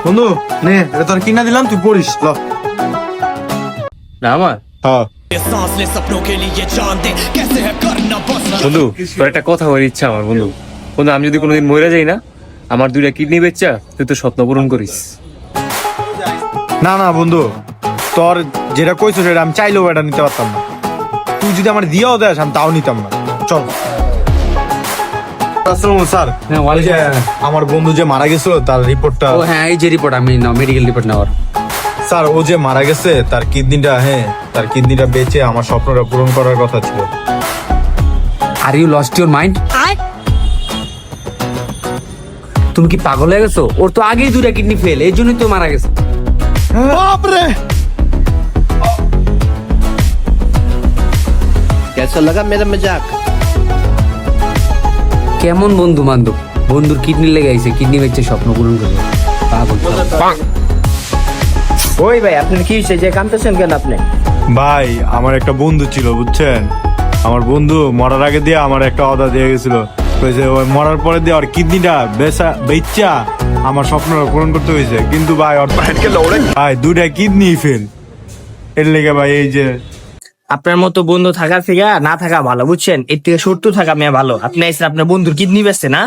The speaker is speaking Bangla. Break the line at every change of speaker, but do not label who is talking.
বন্ধু নে এটা তোর কিনা দিলাম, তুই পড়িস ল।
না আমার
হ্যাঁ
বন্ধু, তোর একটা কথা বলার ইচ্ছা আমার বন্ধু। বন্ধু, আমি যদি কোনোদিন মরে যাই না, আমার 2টা কিডনি বেচা তুই তো স্বপ্ন পূরণ করিস।
না না বন্ধু, তোর যেটা কইছো সেটা আমি চাইলেও এটা নিতে পারতাম না। তুই যদি আমার দিয়েও দেস আমি তাও নিতাম না। চল। আসসালামু স্যার।
হ্যাঁ,
ওই যে আমার বন্ধু যে মারা গেছিল তার রিপোর্টটা।
ও হ্যাঁ, এই যে রিপোর্ট আমি মেডিকেল রিপোর্ট নেওয়ার।
স্যার ও যে মারা গেছে তার কিডনিটা, তার কিডনিটা বেচে আমার স্বপ্নটা পূরণ করার কথা ছিল।
Are you lost your mind? তুমি কি পাগল হয়ে গেছো? ওর তো আগেই 2টা কিডনি ফেল, এই জন্যই তো মারা গেছে।
বাপরে!
कैसा लगा मेरा मजाक?
কেমন বন্ধু বান্ধব, বন্ধুর কিডনি লেগে আইছে, কিডনি বেচে স্বপ্ন পূরণ করবে। পাগল।
ওই ভাই আপনার কি হয়েছে যে কাঁদতেছেন কেন আপনি?
ভাই আমার একটা বন্ধু ছিল বুঝছেন, আমার বন্ধু মরার আগে দিয়ে আমার একটা অর্ডার দিয়ে গেছিল। কইছে ওই মরার পরে দিয়ে ওর কিডনিটা বেচা আমার স্বপ্নটা পূরণ করতে হয়েছে, কিন্তু ভাই ওর ভাই 2টা কিডনি ফেল। এর লেগে ভাই এই যে
আপনার মতো বন্ধু থাকার থেকে না থাকা ভালো, বুঝছেন? এর থেকে শত্রু থাকা মেয়ে ভালো। আপনি এসে আপনার বন্ধুর কিডনি বেচছে না।